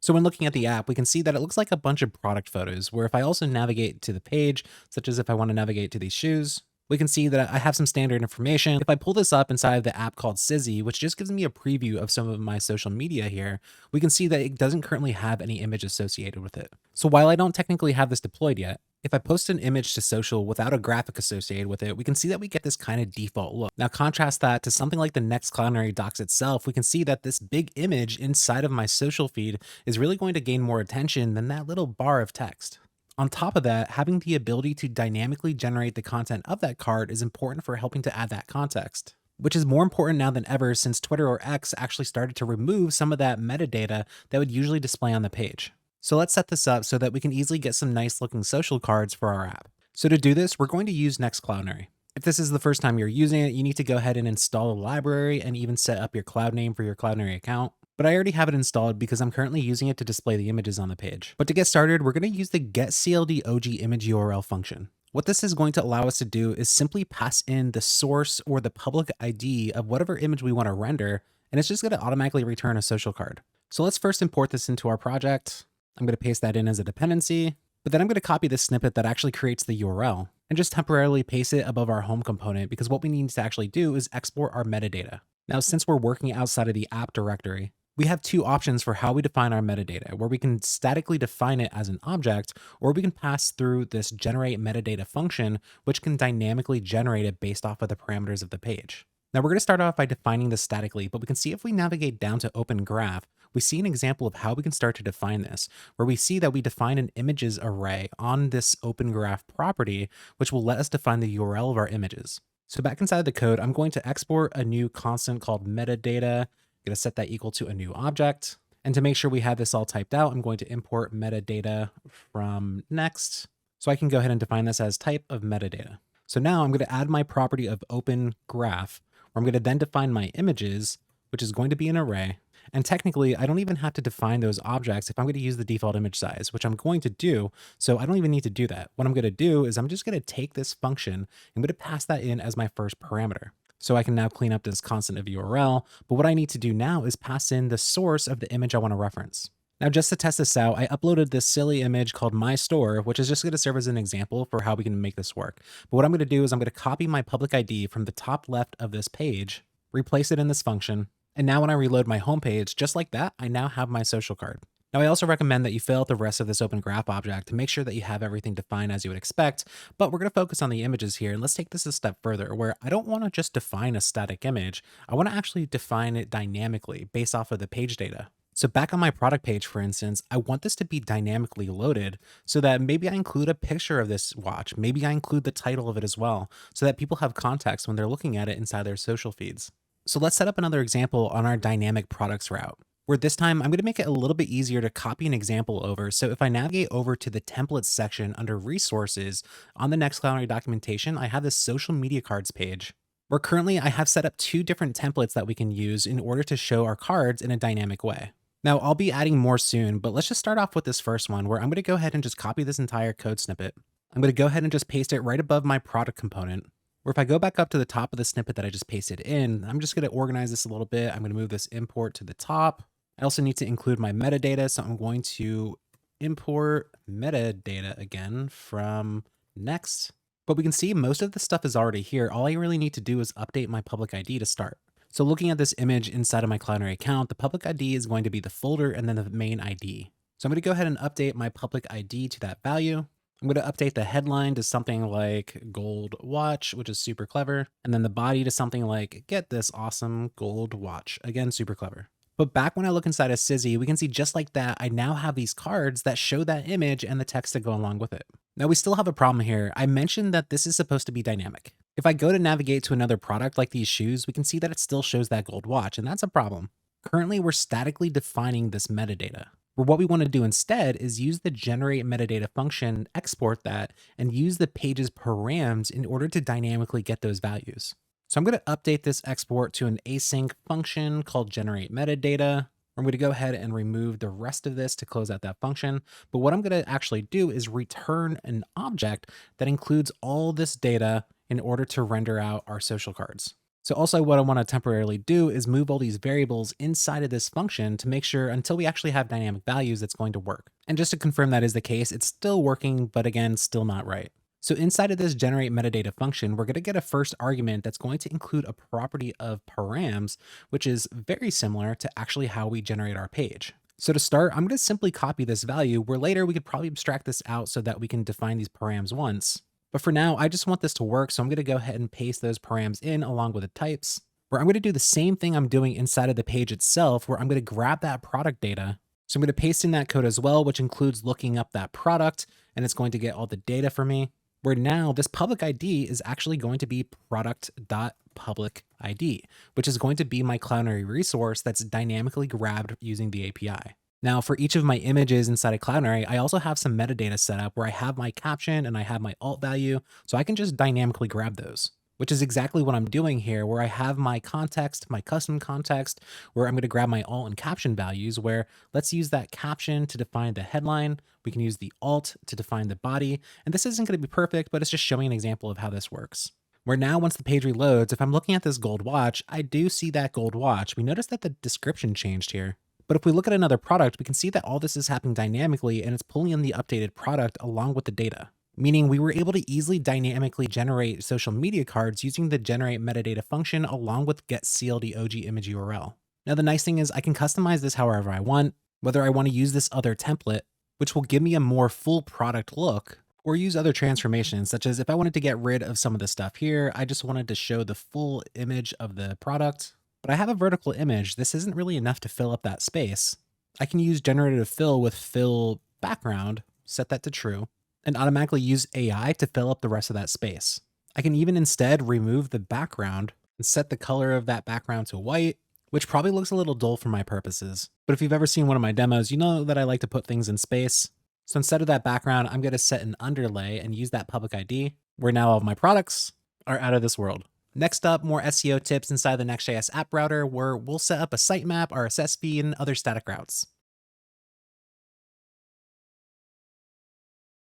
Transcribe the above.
So when looking at the app, we can see that it looks like a bunch of product photos, where if I also navigate to the page, such as if I want to navigate to these shoes, we can see that I have some standard information. If I pull this up inside of the app called Sizzy, which just gives me a preview of some of my social media here, we can see that it doesn't currently have any image associated with it. So while I don't technically have this deployed yet, if I post an image to social without a graphic associated with it, we can see that we get this kind of default look. Now contrast that to something like the Next Cloudinary docs itself, we can see that this big image inside of my social feed is really going to gain more attention than that little bar of text. On top of that, having the ability to dynamically generate the content of that card is important for helping to add that context, which is more important now than ever since Twitter or X actually started to remove some of that metadata that would usually display on the page. So let's set this up so that we can easily get some nice looking social cards for our app. So to do this, we're going to use Next Cloudinary. If this is the first time you're using it, you need to go ahead and install the library and even set up your cloud name for your Cloudinary account. But I already have it installed because I'm currently using it to display the images on the page. But to get started, we're going to use the getCldOgImageUrl function. What this is going to allow us to do is simply pass in the source or the public ID of whatever image we want to render, and it's just going to automatically return a social card. So let's first import this into our project. I'm going to paste that in as a dependency, but then I'm going to copy this snippet that actually creates the URL and just temporarily paste it above our home component, because what we need to actually do is export our metadata. Now, since we're working outside of the app directory, we have two options for how we define our metadata, where we can statically define it as an object, or we can pass through this generate metadata function, which can dynamically generate it based off of the parameters of the page. Now we're going to start off by defining this statically, but we can see if we navigate down to Open Graph, we see an example of how we can start to define this, where we see that we define an images array on this Open Graph property, which will let us define the URL of our images. So back inside the code, I'm going to export a new constant called metadata. I'm going to set that equal to a new object. And to make sure we have this all typed out, I'm going to import metadata from Next. So I can go ahead and define this as type of metadata. So now I'm going to add my property of Open Graph, where I'm going to then define my images, which is going to be an array. And technically, I don't even have to define those objects if I'm going to use the default image size, which I'm going to do. So I don't even need to do that. What I'm going to do is I'm just going to take this function, I'm going to pass that in as my first parameter. So I can now clean up this constant of URL. But what I need to do now is pass in the source of the image I want to reference. Now, just to test this out, I uploaded this silly image called My Store, which is just going to serve as an example for how we can make this work. But what I'm going to do is I'm going to copy my public ID from the top left of this page, replace it in this function. And now when I reload my homepage, just like that, I now have my social card. Now, I also recommend that you fill out the rest of this Open Graph object to make sure that you have everything defined as you would expect, but we're going to focus on the images here, and let's take this a step further, where I don't want to just define a static image, I want to actually define it dynamically based off of the page data. So back on my product page, for instance, I want this to be dynamically loaded so that maybe I include a picture of this watch, maybe I include the title of it as well, so that people have context when they're looking at it inside their social feeds. So let's set up another example on our dynamic products route, where this time I'm going to make it a little bit easier to copy an example over. So if I navigate over to the templates section under resources on the Next Cloudinary documentation, I have this social media cards page, where currently I have set up two different templates that we can use in order to show our cards in a dynamic way. Now I'll be adding more soon, but let's just start off with this first one, where I'm going to go ahead and just copy this entire code snippet. I'm going to go ahead and just paste it right above my product component. Or if I go back up to the top of the snippet that I just pasted in, I'm just going to organize this a little bit. I'm going to move this import to the top. I also need to include my metadata. So I'm going to import metadata again from Next. But we can see most of the stuff is already here. All I really need to do is update my public ID to start. So looking at this image inside of my Cloudinary account, the public ID is going to be the folder and then the main ID. So I'm going to go ahead and update my public ID to that value. I'm going to update the headline to something like gold watch, which is super clever. And then the body to something like get this awesome gold watch. Again, super clever. But back when I look inside of Sizzy, we can see just like that, I now have these cards that show that image and the text to go along with it. Now we still have a problem here. I mentioned that this is supposed to be dynamic. If I go to navigate to another product like these shoes, we can see that it still shows that gold watch, and that's a problem. Currently, we're statically defining this metadata. Where what we want to do instead is use the generate metadata function, export that, and use the page's params in order to dynamically get those values. So I'm going to update this export to an async function called generate metadata. I'm going to go ahead and remove the rest of this to close out that function. But what I'm going to actually do is return an object that includes all this data in order to render out our social cards. So also what I want to temporarily do is move all these variables inside of this function to make sure until we actually have dynamic values, it's going to work. And just to confirm that is the case, it's still working, but again, still not right. So inside of this generate metadata function, we're going to get a first argument that's going to include a property of params, which is very similar to actually how we generate our page. So to start, I'm going to simply copy this value where later we could probably abstract this out so that we can define these params once. But for now, I just want this to work. So I'm going to go ahead and paste those params in along with the types, where I'm going to do the same thing I'm doing inside of the page itself, where I'm going to grab that product data. So I'm going to paste in that code as well, which includes looking up that product, and it's going to get all the data for me. Where now this public ID is actually going to be product.public ID, which is going to be my Cloudinary resource that's dynamically grabbed using the API. Now for each of my images inside of Cloudinary, I also have some metadata set up where I have my caption and I have my alt value, so I can just dynamically grab those, which is exactly what I'm doing here, where I have my context, my custom context, where I'm going to grab my alt and caption values, where let's use that caption to define the headline. We can use the alt to define the body. And this isn't going to be perfect, but it's just showing an example of how this works. Where now once the page reloads, if I'm looking at this gold watch, I do see that gold watch. We notice that the description changed here. But if we look at another product, we can see that all this is happening dynamically and it's pulling in the updated product along with the data. Meaning we were able to easily dynamically generate social media cards using the generate metadata function along with getCldOgImageUrl. Now the nice thing is I can customize this however I want, whether I want to use this other template, which will give me a more full product look, or use other transformations, such as if I wanted to get rid of some of the stuff here, I just wanted to show the full image of the product, but I have a vertical image. This isn't really enough to fill up that space. I can use generative fill with fill background, set that to true, and automatically use AI to fill up the rest of that space. I can even instead remove the background and set the color of that background to white, which probably looks a little dull for my purposes. But if you've ever seen one of my demos, you know that I like to put things in space. So instead of that background, I'm going to set an underlay and use that public ID, where now all of my products are out of this world. Next up, more SEO tips inside the Next.js app router, where we'll set up a sitemap, RSS feed, and other static routes.